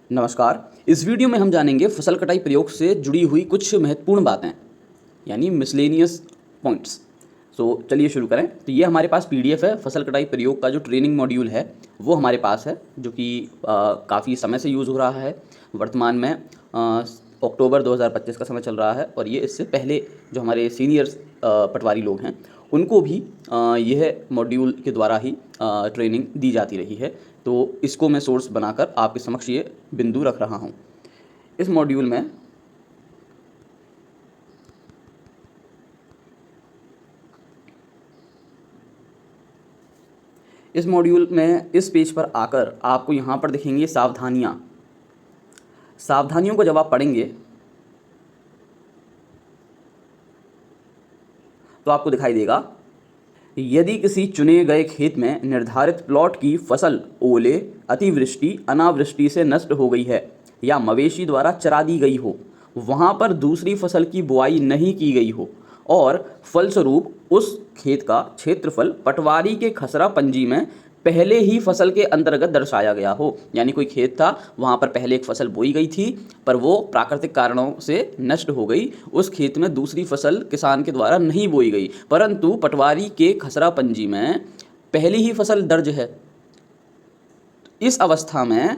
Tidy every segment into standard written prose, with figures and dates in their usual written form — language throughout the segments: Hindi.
नमस्कार। इस वीडियो में हम जानेंगे फसल कटाई प्रयोग से जुड़ी हुई कुछ महत्वपूर्ण बातें, यानी मिसलेनियस पॉइंट्स। चलिए शुरू करें। तो ये हमारे पास पीडीएफ है। फसल कटाई प्रयोग का जो ट्रेनिंग मॉड्यूल है वो हमारे पास है, जो कि काफ़ी समय से यूज़ हो रहा है। वर्तमान में अक्टूबर 2025 का समय चल रहा है और ये इससे पहले जो हमारे सीनियर्स पटवारी लोग हैं उनको भी यह मॉड्यूल के द्वारा ही ट्रेनिंग दी जाती रही है। तो इसको मैं सोर्स बनाकर आपके समक्ष ये बिंदु रख रहा हूँ। इस मॉड्यूल में इस पेज पर आकर आपको यहाँ पर दिखेंगे सावधानियों को जब आप पढ़ेंगे तो आपको दिखाई देगा, यदि किसी चुने गए खेत में निर्धारित प्लॉट की फसल ओले, अतिवृष्टि, अनावृष्टि से नष्ट हो गई है या मवेशी द्वारा चरा दी गई हो, वहाँ पर दूसरी फसल की बुआई नहीं की गई हो और फलस्वरूप उस खेत का क्षेत्रफल पटवारी के खसरा पंजी में पहले ही फसल के अंतर्गत दर्शाया गया हो। यानी कोई खेत था, वहाँ पर पहले एक फसल बोई गई थी पर वो प्राकृतिक कारणों से नष्ट हो गई। उस खेत में दूसरी फसल किसान के द्वारा नहीं बोई गई, परंतु पटवारी के खसरा पंजी में पहली ही फसल दर्ज है। इस अवस्था में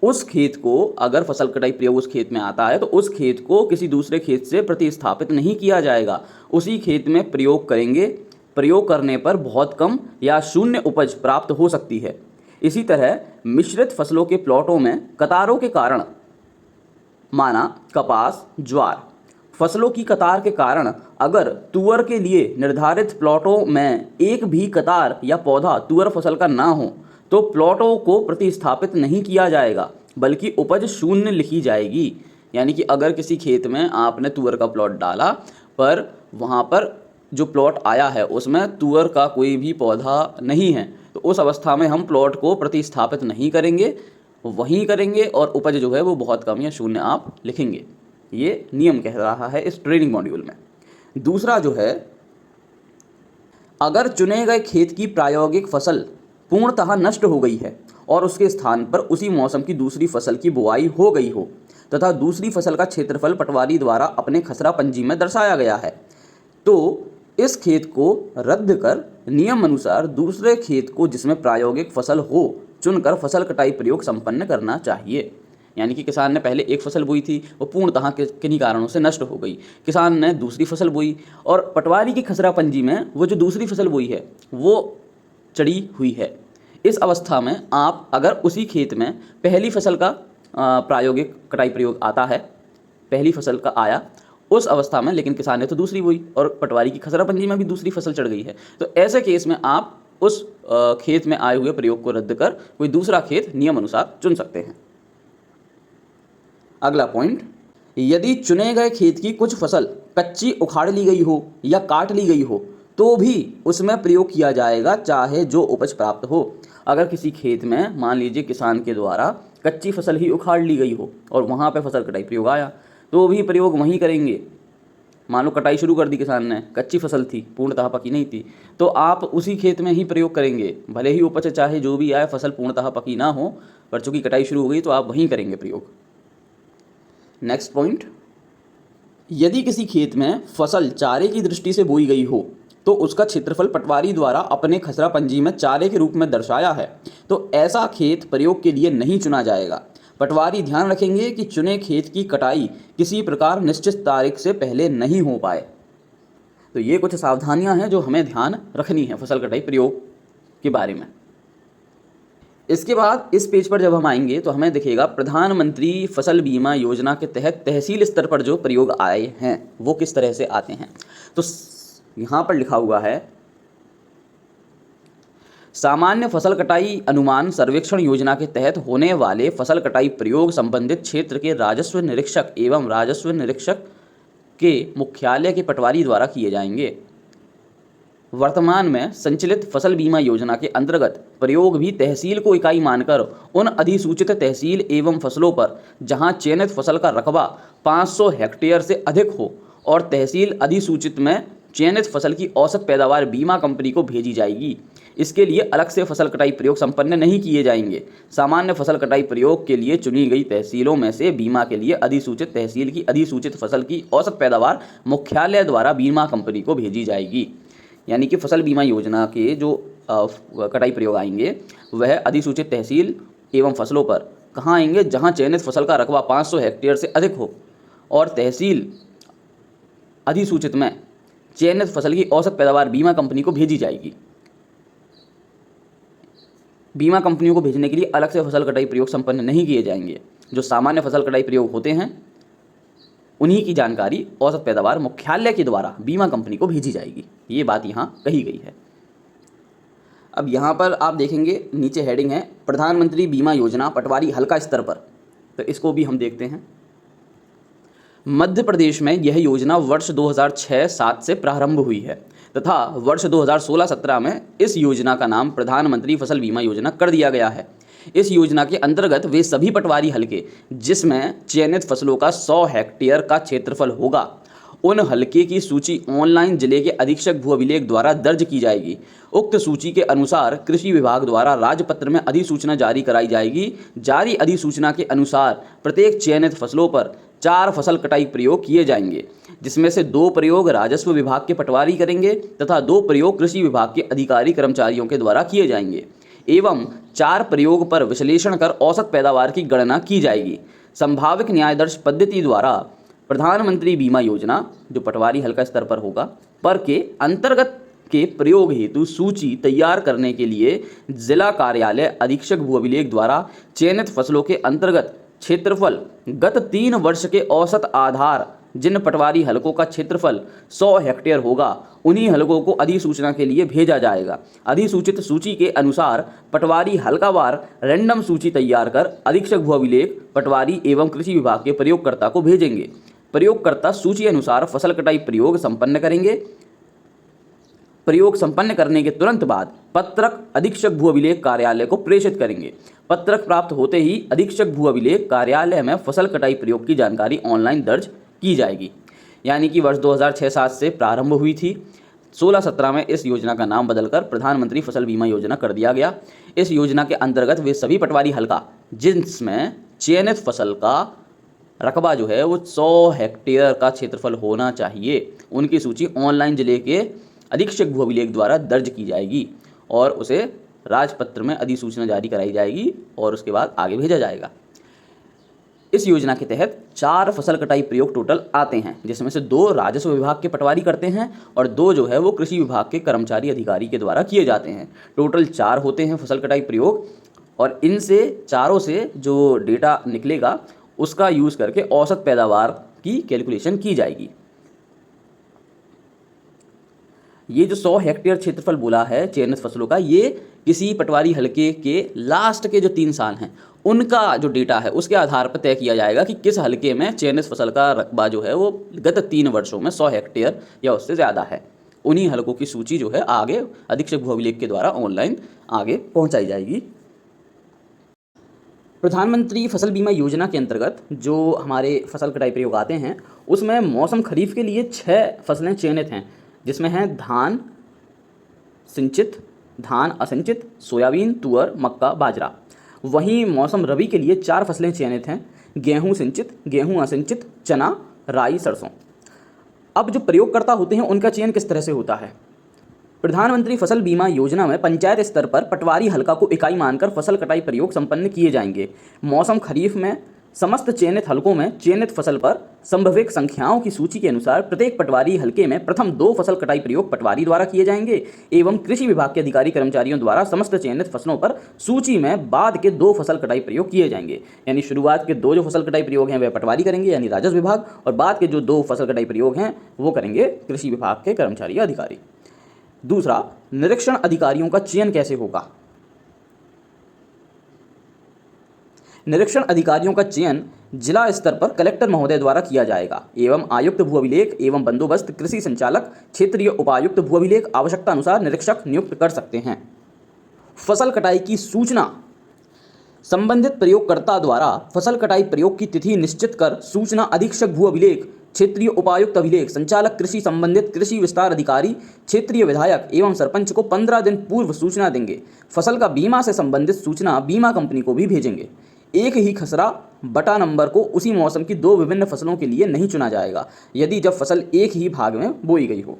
उस खेत को, अगर फसल कटाई प्रयोग उस खेत में आता है तो उस खेत को किसी दूसरे खेत से प्रतिस्थापित नहीं किया जाएगा, उसी खेत में प्रयोग करेंगे। प्रयोग करने पर बहुत कम या शून्य उपज प्राप्त हो सकती है। इसी तरह मिश्रित फसलों के प्लॉटों में कतारों के कारण, माना कपास, ज्वार, फसलों की कतार के कारण अगर तुअर के लिए निर्धारित प्लॉटों में एक भी कतार या पौधा तुअर फसल का ना हो तो प्लॉटों को प्रतिस्थापित नहीं किया जाएगा, बल्कि उपज शून्य लिखी जाएगी। यानी कि अगर किसी खेत में आपने तुअर का प्लॉट डाला पर वहाँ पर जो प्लॉट आया है उसमें तुअर का कोई भी पौधा नहीं है, तो उस अवस्था में हम प्लॉट को प्रतिस्थापित नहीं करेंगे, वहीं करेंगे और उपज जो है वो बहुत कम या शून्य आप लिखेंगे। ये नियम कह रहा है इस ट्रेनिंग मॉड्यूल में। दूसरा जो है, अगर चुने गए खेत की प्रायोगिक फसल पूर्णतः नष्ट हो गई है और उसके स्थान पर उसी मौसम की दूसरी फसल की बुआई हो गई हो तथा दूसरी फसल का क्षेत्रफल पटवारी द्वारा अपने खसरा पंजी में दर्शाया गया है, तो इस खेत को रद्द कर नियम अनुसार दूसरे खेत को जिसमें प्रायोगिक फसल हो चुनकर फसल कटाई प्रयोग संपन्न करना चाहिए। यानी कि किसान ने पहले एक फसल बोई थी, वो पूर्णतः किन्हीं कारणों से नष्ट हो गई। किसान ने दूसरी फसल बोई और पटवारी की खसरा पंजी में वो जो दूसरी फसल बोई है वो चढ़ी हुई है। इस अवस्था में आप अगर उसी खेत में पहली फसल का प्रायोगिक कटाई प्रयोग आता है, पहली फसल का आया उस अवस्था में, लेकिन किसान ने तो दूसरी बोई और पटवारी की खसरा पंजी में भी दूसरी फसल चढ़ गई है, तो ऐसे केस में आप उस खेत में आए हुए प्रयोग को रद्द कर कोई दूसरा खेत नियम अनुसार चुन सकते हैं। अगला पॉइंट, यदि चुने गए खेत की कुछ फसल कच्ची उखाड़ ली गई हो या काट ली गई हो तो भी उसमें प्रयोग किया जाएगा, चाहे जो उपज प्राप्त हो। अगर किसी खेत में मान लीजिए किसान के द्वारा कच्ची फसल ही उखाड़ ली गई हो और वहाँ पे फसल कटाई प्रयोग आया तो भी प्रयोग वहीं करेंगे। मान लो कटाई शुरू कर दी किसान ने, कच्ची फसल थी, पूर्णतः पकी नहीं थी, तो आप उसी खेत में ही प्रयोग करेंगे, भले ही उपज चाहे जो भी आए, फसल पूर्णतः पकी ना हो, पर चूंकि कटाई शुरू हो गई तो आप वहीं करेंगे प्रयोग। नेक्स्ट पॉइंट, यदि किसी खेत में फसल चारे की दृष्टि से बोई गई हो तो उसका क्षेत्रफल पटवारी द्वारा अपने खसरा पंजी में चारे के रूप में दर्शाया है, तो ऐसा खेत प्रयोग के लिए नहीं चुना जाएगा। पटवारी ध्यान रखेंगे कि चुने खेत की कटाई किसी प्रकार निश्चित तारीख से पहले नहीं हो पाए। तो ये कुछ सावधानियां हैं जो हमें ध्यान रखनी है फसल कटाई प्रयोग के बारे में। इसके बाद इस पेज पर जब हम आएंगे तो हमें दिखेगा प्रधानमंत्री फसल बीमा योजना के तहत तहसील स्तर पर जो प्रयोग आए हैं वो किस तरह से आते हैं। तो यहाँ पर लिखा हुआ है, सामान्य फसल कटाई अनुमान सर्वेक्षण योजना के तहत होने वाले फसल कटाई प्रयोग संबंधित क्षेत्र के राजस्व निरीक्षक एवं राजस्व निरीक्षक के मुख्यालय के पटवारी द्वारा किए जाएंगे। वर्तमान में संचालित फसल बीमा योजना के अंतर्गत प्रयोग भी तहसील को इकाई मानकर उन अधिसूचित तहसील एवं फसलों पर जहां चयनित फसल का रकबा 500 हेक्टेयर से अधिक हो और तहसील अधिसूचित में चयनित फसल की औसत पैदावार बीमा कंपनी को भेजी जाएगी। इसके लिए अलग से फसल कटाई प्रयोग संपन्न नहीं किए जाएंगे। सामान्य फसल कटाई प्रयोग के लिए चुनी गई तहसीलों में से बीमा के लिए अधिसूचित तहसील की अधिसूचित फसल की औसत पैदावार मुख्यालय द्वारा बीमा कंपनी को भेजी जाएगी। यानी कि फसल बीमा योजना के जो कटाई प्रयोग आएंगे वह अधिसूचित तहसील एवं फसलों पर कहाँ आएंगे, जहाँ चयनित फसल का रकबा 500 हेक्टेयर से अधिक हो और तहसील अधिसूचित में चयनित फसल की औसत पैदावार बीमा कंपनी को भेजी जाएगी। बीमा कंपनियों को भेजने के लिए अलग से फसल कटाई प्रयोग संपन्न नहीं किए जाएंगे। जो सामान्य फसल कटाई प्रयोग होते हैं उन्हीं की जानकारी औसत पैदावार मुख्यालय के द्वारा बीमा कंपनी को भेजी जाएगी। ये बात यहाँ कही गई है। अब यहाँ पर आप देखेंगे नीचे हेडिंग है प्रधानमंत्री बीमा योजना पटवारी हल्का स्तर पर, तो इसको भी हम देखते हैं। मध्य प्रदेश में यह योजना वर्ष 2006-07 से प्रारंभ हुई है तथा वर्ष 2016-17 में इस योजना का नाम प्रधानमंत्री फसल बीमा योजना कर दिया गया है। इस योजना के अंतर्गत वे सभी पटवारी हल्के जिसमें चयनित फसलों का 100 हेक्टेयर का क्षेत्रफल होगा, उन हल्के की सूची ऑनलाइन जिले के अधीक्षक भू अभिलेख द्वारा दर्ज की जाएगी। उक्त सूची के अनुसार कृषि विभाग द्वारा राजपत्र में अधिसूचना जारी कराई जाएगी। जारी अधिसूचना के अनुसार प्रत्येक चयनित फसलों पर 4 फसल कटाई प्रयोग किए जाएंगे, जिसमें से 2 प्रयोग राजस्व विभाग के पटवारी करेंगे तथा 2 प्रयोग कृषि विभाग के अधिकारी कर्मचारियों के द्वारा किए जाएंगे एवं 4 प्रयोग पर विश्लेषण कर औसत पैदावार की गणना की जाएगी। संभावित न्यायदर्श पद्धति द्वारा प्रधानमंत्री बीमा योजना जो पटवारी हल्का स्तर पर होगा पर के अंतर्गत के प्रयोग हेतु सूची तैयार करने के लिए जिला कार्यालय अधीक्षक भू अभिलेख द्वारा चयनित फसलों के अंतर्गत क्षेत्रफल गत 3 वर्ष के औसत आधार जिन पटवारी हलकों का क्षेत्रफल 100 हेक्टेयर होगा उन्हीं हलकों को अधिसूचना के लिए भेजा जाएगा। अधिसूचित सूची के अनुसार पटवारी हल्कावार रैंडम सूची तैयार कर अधीक्षक भू अभिलेख पटवारी एवं कृषि विभाग के प्रयोगकर्ता को भेजेंगे। प्रयोगकर्ता सूची अनुसार फसल कटाई प्रयोग संपन्न करेंगे। प्रयोग संपन्न करने के तुरंत बाद पत्रक अधीक्षक भू अभिलेख कार्यालय को प्रेषित करेंगे। पत्रक प्राप्त होते ही अधीक्षक भू अभिलेख कार्यालय में फसल कटाई प्रयोग की जानकारी ऑनलाइन दर्ज की जाएगी। यानी कि वर्ष 2006-07 से प्रारंभ हुई थी। 16-17 में इस योजना का नाम बदलकर प्रधानमंत्री फसल बीमा योजना कर दिया गया। इस योजना के अंतर्गत वे सभी पटवारी हल्का जिसमें चयनित फसल का रकबा जो है वो 100 हेक्टेयर का क्षेत्रफल होना चाहिए, उनकी सूची ऑनलाइन जिले के अधीक्षक भू अभिलेख द्वारा दर्ज की जाएगी और उसे राजपत्र में अधिसूचना जारी कराई जाएगी और उसके बाद आगे भेजा जाएगा। इस योजना के तहत 4 फसल कटाई प्रयोग टोटल आते हैं, जिसमें से 2 राजस्व विभाग के पटवारी करते हैं और 2 जो है वो कृषि विभाग के कर्मचारी अधिकारी के द्वारा किए जाते हैं। टोटल 4 होते हैं फसल कटाई प्रयोग और इनसे चारों से जो डेटा निकलेगा उसका यूज़ करके औसत पैदावार की कैलकुलेशन की जाएगी। ये जो 100 हेक्टेयर क्षेत्रफल बोला है चयनित फसलों का, ये किसी पटवारी हलके के लास्ट के जो 3 साल हैं उनका जो डेटा है उसके आधार पर तय किया जाएगा कि किस हलके में चयनित फसल का रकबा जो है वो गत 3 वर्षों में 100 हेक्टेयर या उससे ज़्यादा है। उन्हीं हलकों की सूची जो है आगे अधीक्षक भू अभिलेख के द्वारा ऑनलाइन आगे पहुंचाई जाएगी। प्रधानमंत्री फसल बीमा योजना के अंतर्गत जो हमारे फसल कटाई प्रयोग आते हैं उसमें मौसम खरीफ के लिए 6 फसलें चयनित हैं, जिसमें हैं धान सिंचित, धान असिंचित, सोयाबीन, तुअर, मक्का, बाजरा। वहीं मौसम रबी के लिए 4 फसलें चयनित हैं, गेहूं सिंचित, गेहूं असिंचित, चना, राई, सरसों। अब जो प्रयोगकर्ता होते हैं उनका चयन किस तरह से होता है? प्रधानमंत्री फसल बीमा योजना में पंचायत स्तर पर पटवारी हल्का को इकाई मानकर फसल कटाई प्रयोग संपन्न किए जाएंगे। मौसम खरीफ में समस्त चयनित हलकों में चयनित फसल पर संभवित संख्याओं की सूची के अनुसार प्रत्येक पटवारी हलके में प्रथम 2 फसल कटाई प्रयोग पटवारी द्वारा किए जाएंगे एवं कृषि विभाग के अधिकारी कर्मचारियों द्वारा समस्त चयनित फसलों पर सूची में बाद के 2 फसल कटाई प्रयोग किए जाएंगे। यानी शुरुआत के 2 जो फसल कटाई प्रयोग हैं वह पटवारी करेंगे यानी राजस्व विभाग, और बाद के जो 2 फसल कटाई प्रयोग हैं वो करेंगे कृषि विभाग के कर्मचारी अधिकारी। दूसरा, निरीक्षण अधिकारियों का चयन कैसे होगा? निरीक्षण अधिकारियों का चयन जिला स्तर पर कलेक्टर महोदय द्वारा किया जाएगा एवं आयुक्त भू अभिलेख एवं बंदोबस्त कृषि संचालक क्षेत्रीय उपायुक्त भू अभिलेख आवश्यकता अनुसार निरीक्षक नियुक्त कर सकते हैं। फसल कटाई की सूचना संबंधित प्रयोगकर्ता द्वारा फसल कटाई प्रयोग की तिथि निश्चित कर सूचना अधीक्षक भू अभिलेख क्षेत्रीय उपायुक्त अभिलेख, संचालक कृषि, संबंधित कृषि विस्तार अधिकारी, क्षेत्रीय विधायक एवं सरपंच को 15 दिन पूर्व सूचना देंगे। फसल का बीमा से संबंधित सूचना बीमा कंपनी को भी भेजेंगे। एक ही खसरा बटा नंबर को उसी मौसम की दो विभिन्न फसलों के लिए नहीं चुना जाएगा यदि जब फसल एक ही भाग में बोई गई हो।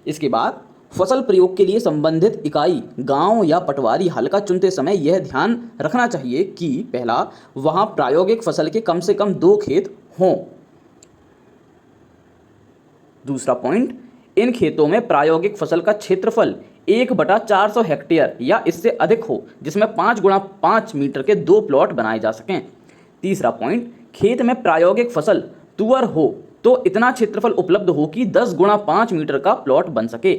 इसके बाद फसल प्रयोग के लिए संबंधित इकाई गांव या पटवारी हल्का चुनते समय यह ध्यान रखना चाहिए कि पहला, वहां प्रायोगिक फसल के कम से कम 2 खेत हों। दूसरा पॉइंट, इन खेतों में प्रायोगिक फसल का क्षेत्रफल 1/400 हेक्टेयर या इससे अधिक हो, जिसमें 5x5 मीटर के 2 प्लॉट बनाए जा सकें। तीसरा पॉइंट, खेत में प्रायोगिक फसल तुअर हो तो इतना क्षेत्रफल उपलब्ध हो कि 10x5 मीटर का प्लॉट बन सके।